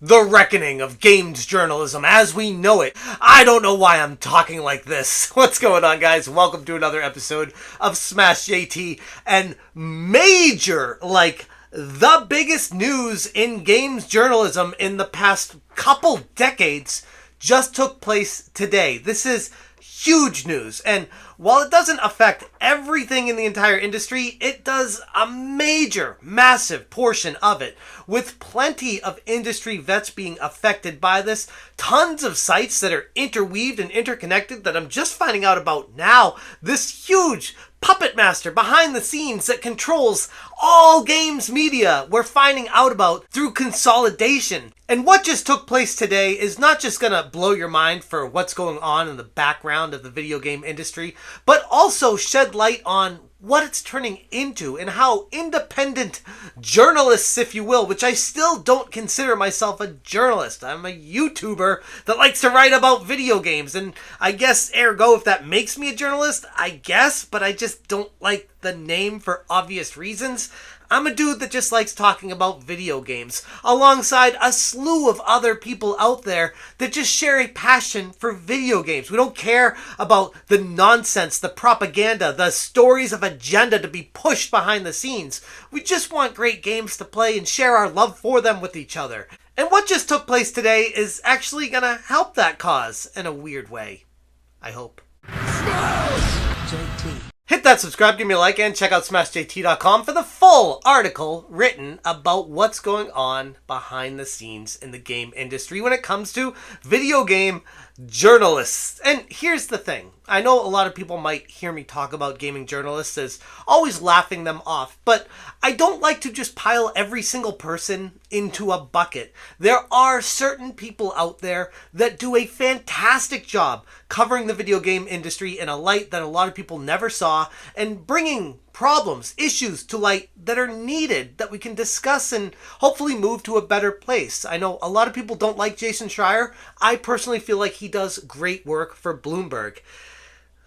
The reckoning of games journalism as we know it. I don't know why I'm talking like this. What's going on, guys? Welcome to another episode of Smash JT. And major, the biggest news in games journalism in the past couple decades just took place today. This is huge news. And while it doesn't affect everything in the entire industry, it does a major, massive portion of it. With plenty of industry vets being affected by this, tons of sites that are interweaved and interconnected that I'm just finding out about now. This huge puppet master behind the scenes that controls all games media we're finding out about through consolidation. And what just took place today is not just gonna blow your mind for what's going on in the background of the video game industry, but also shed light on what it's turning into and how independent journalists, if you will, which I still don't consider myself a journalist. I'm a YouTuber that likes to write about video games, and I guess ergo if that makes me a journalist, I guess, but I just don't like the name for obvious reasons. I'm a dude that just likes talking about video games, alongside a slew of other people out there that just share a passion for video games. We don't care about the nonsense, the propaganda, the stories of agenda to be pushed behind the scenes. We just want great games to play and share our love for them with each other. And what just took place today is actually gonna help that cause in a weird way. I hope. JT. Hit that subscribe, give me a like, and check out SmashJT.com for the full article written about what's going on behind the scenes in the game industry when it comes to video game journalists. And here's the thing. I know a lot of people might hear me talk about gaming journalists as always laughing them off, but I don't like to just pile every single person into a bucket. There are certain people out there that do a fantastic job covering the video game industry in a light that a lot of people never saw and bringing problems, issues to light that are needed that we can discuss and hopefully move to a better place. I know a lot of people don't like Jason Schreier. I personally feel like he does great work for Bloomberg.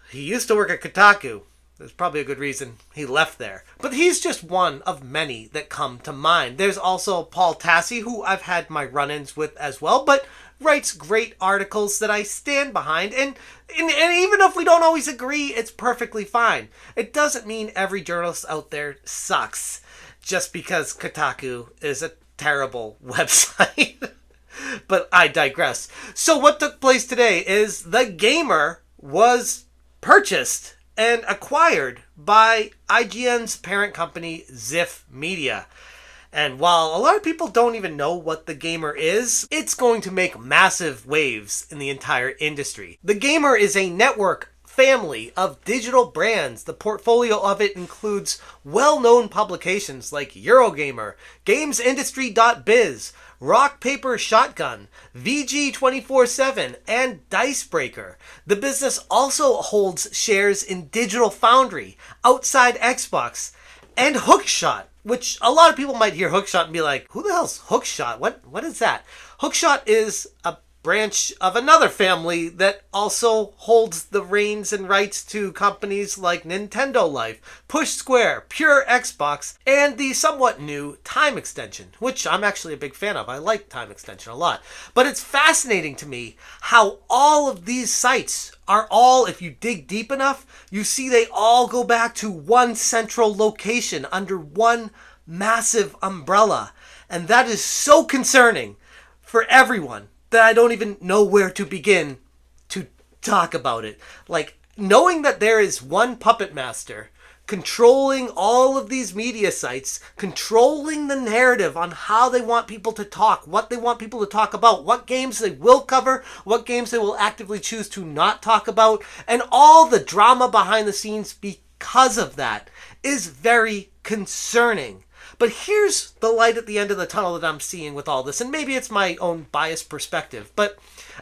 He used to work at Kotaku. There's probably a good reason he left there. But he's just one of many that come to mind. There's also Paul Tassi, who I've had my run-ins with as well, but writes great articles that I stand behind. And even if we don't always agree, it's perfectly fine. It doesn't mean every journalist out there sucks just because Kotaku is a terrible website. But I digress. So what took place today is the Gamer was purchased and acquired by IGN's parent company, Ziff Media. And while a lot of people don't even know what the Gamer is, it's going to make massive waves in the entire industry. The Gamer is a network family of digital brands. The portfolio of it includes well-known publications like Eurogamer, GamesIndustry.biz, Rock Paper Shotgun, VG 24/7, and Dicebreaker. The business also holds shares in Digital Foundry, Outside Xbox, and Hookshot, which a lot of people might hear Hookshot and be like, who the hell's Hookshot? What is that? Hookshot is a branch of another family that also holds the reins and rights to companies like Nintendolife, PushSquare, PureXbox, and the somewhat new Time Extension, which I'm actually a big fan of. I like Time Extension a lot. But it's fascinating to me how all of these sites are all, if you dig deep enough, you see they all go back to one central location under one massive umbrella. And that is so concerning for everyone that I don't even know where to begin to talk about it. Like, knowing that there is one puppet master controlling all of these media sites, controlling the narrative on how they want people to talk, what they want people to talk about, what games they will cover, what games they will actively choose to not talk about, and all the drama behind the scenes because of that is very concerning. But here's the light at the end of the tunnel that I'm seeing with all this, and maybe it's my own biased perspective, but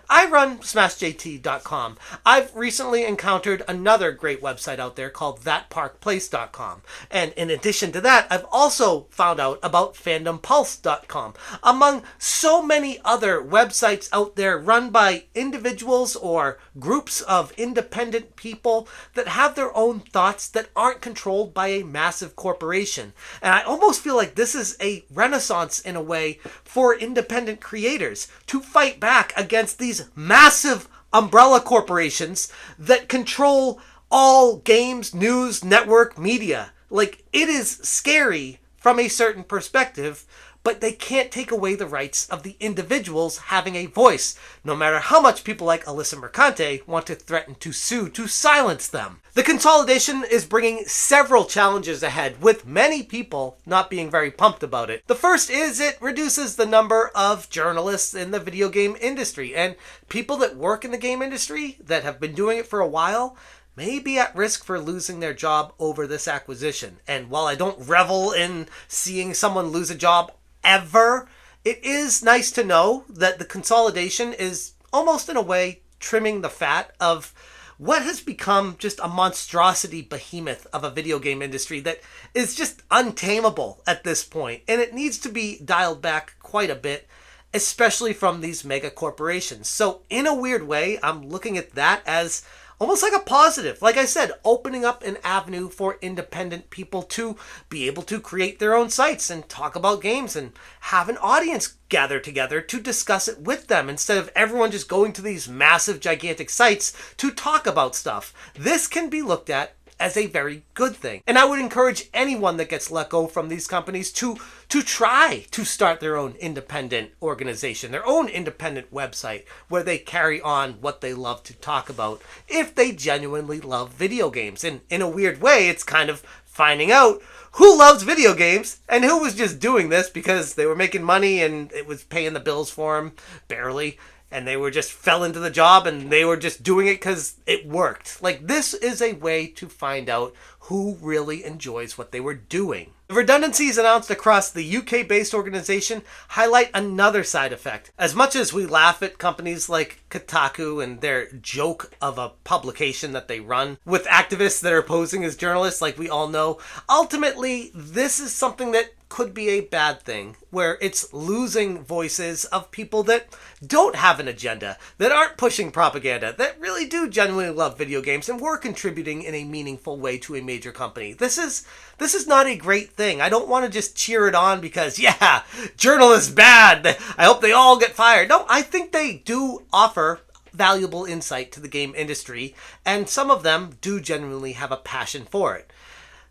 I run SmashJT.com. I've recently encountered another great website out there called ThatParkPlace.com. And in addition to that, I've also found out about FandomPulse.com, among so many other websites out there run by individuals or groups of independent people that have their own thoughts that aren't controlled by a massive corporation. And I almost feel like this is a renaissance in a way for independent creators to fight back against these massive umbrella corporations that control all games, news, network, media. Like, it is scary from a certain perspective, but they can't take away the rights of the individuals having a voice, no matter how much people like Alyssa Mercante want to threaten to sue to silence them. The consolidation is bringing several challenges ahead, with many people not being very pumped about it. The first is it reduces the number of journalists in the video game industry, and people that work in the game industry that have been doing it for a while may be at risk for losing their job over this acquisition. And while I don't revel in seeing someone lose a job ever, it is nice to know that the consolidation is almost in a way trimming the fat of what has become just a monstrosity behemoth of a video game industry that is just untamable at this point. And it needs to be dialed back quite a bit, especially from these mega corporations. So in a weird way, I'm looking at that as almost like a positive. Like I said, opening up an avenue for independent people to be able to create their own sites and talk about games and have an audience gather together to discuss it with them instead of everyone just going to these massive, gigantic sites to talk about stuff. This can be looked at as a very good thing. And I would encourage anyone that gets let go from these companies to try to start their own independent organization, their own independent website where they carry on what they love to talk about if they genuinely love video games. And in a weird way, it's kind of finding out who loves video games and who was just doing this because they were making money and it was paying the bills for them, barely. And they were just fell into the job and they were just doing it because it worked. Like, this is a way to find out who really enjoys what they were doing. The redundancies announced across the UK-based organization highlight another side effect. As much as we laugh at companies like Kotaku and their joke of a publication that they run with activists that are posing as journalists, like we all know, ultimately this is something that could be a bad thing, where it's losing voices of people that don't have an agenda, that aren't pushing propaganda, that really do genuinely love video games and were contributing in a meaningful way to a major company. This is not a great thing. I don't want to just cheer it on because, yeah, journalists bad. I hope they all get fired. No, I think they do offer valuable insight to the game industry, and some of them do genuinely have a passion for it.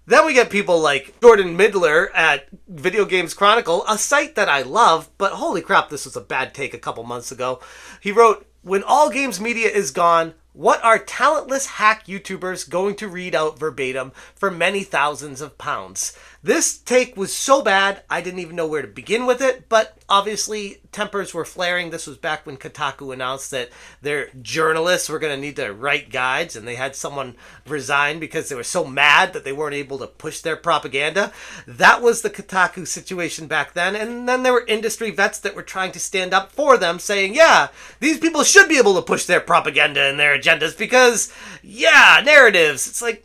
Then we get people like Jordan Midler at Video Games Chronicle, a site that I love, but holy crap, this was a bad take a couple months ago. He wrote, "When all games media is gone, what are talentless hack YouTubers going to read out verbatim for many thousands of pounds?" This take was so bad, I didn't even know where to begin with it, but obviously tempers were flaring. This was back when Kotaku announced that their journalists were going to need to write guides, and they had someone resign because they were so mad that they weren't able to push their propaganda. That was the Kotaku situation back then, and then there were industry vets that were trying to stand up for them, saying, yeah, these people should be able to push their propaganda and their agendas because, yeah, narratives. It's like,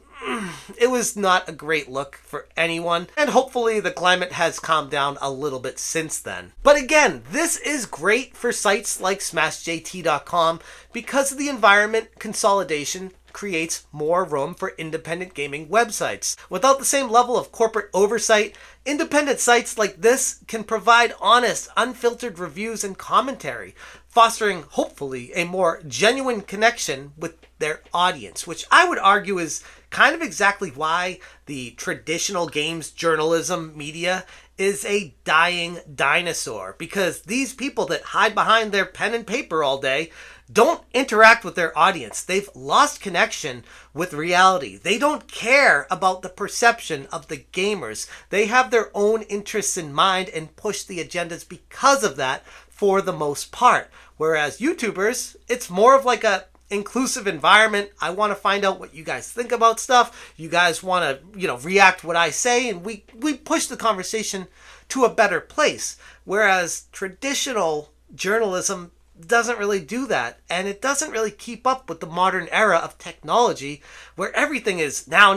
it was not a great look for anyone, and hopefully the climate has calmed down a little bit since then. But again, this is great for sites like SmashJT.com because of the environment consolidation creates more room for independent gaming websites. Without the same level of corporate oversight, independent sites like this can provide honest, unfiltered reviews and commentary, fostering, hopefully, a more genuine connection with their audience, which I would argue is kind of exactly why the traditional games journalism media is a dying dinosaur, because these people that hide behind their pen and paper all day don't interact with their audience. They've lost connection with reality. They don't care about the perception of the gamers. They have their own interests in mind and push the agendas because of that for the most part. Whereas YouTubers, it's more of like a inclusive environment. I want to find out what you guys think about stuff. You guys want to, react what I say, and we push the conversation to a better place. Whereas traditional journalism doesn't really do that, and it doesn't really keep up with the modern era of technology where everything is now.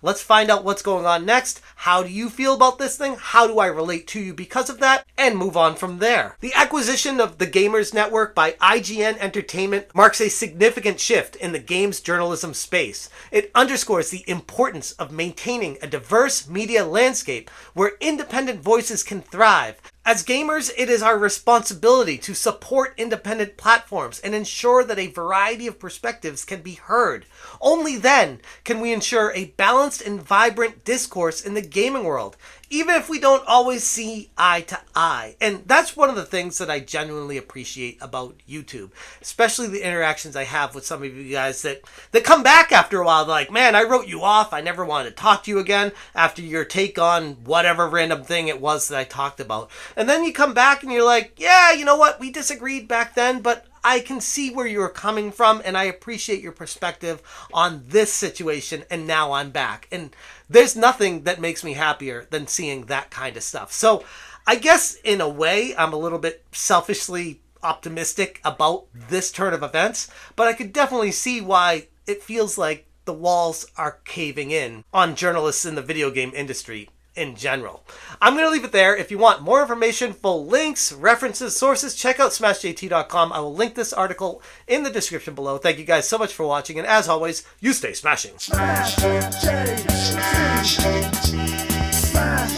Let's find out what's going on next. How do you feel about this thing? How do I relate to you because of that? And move on from there. The acquisition of the Gamers Network by IGN Entertainment marks a significant shift in the games journalism space. It underscores the importance of maintaining a diverse media landscape where independent voices can thrive. As gamers, it is our responsibility to support independent platforms and ensure that a variety of perspectives can be heard. Only then can we ensure a balanced and vibrant discourse in the gaming world, even if we don't always see eye to eye. And that's one of the things that I genuinely appreciate about YouTube, especially the interactions I have with some of you guys that come back after a while. They're like, man, I wrote you off. I never wanted to talk to you again after your take on whatever random thing it was that I talked about. And then you come back and you're like, yeah, you know what? We disagreed back then, but I can see where you're coming from, and I appreciate your perspective on this situation, and now I'm back. And there's nothing that makes me happier than seeing that kind of stuff. So I guess in a way, I'm a little bit selfishly optimistic about this turn of events, but I could definitely see why it feels like the walls are caving in on journalists in the video game industry in general. I'm going to leave it there. If you want more information, full links, references, sources, check out smashjt.com. I will link this article in the description below. Thank you guys so much for watching, and as always, you stay smashing. Smash JT. Smash JT. Smash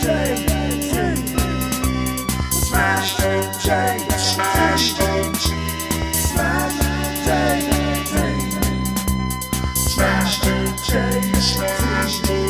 JT. Smash JT. Smash JT. Smash JT.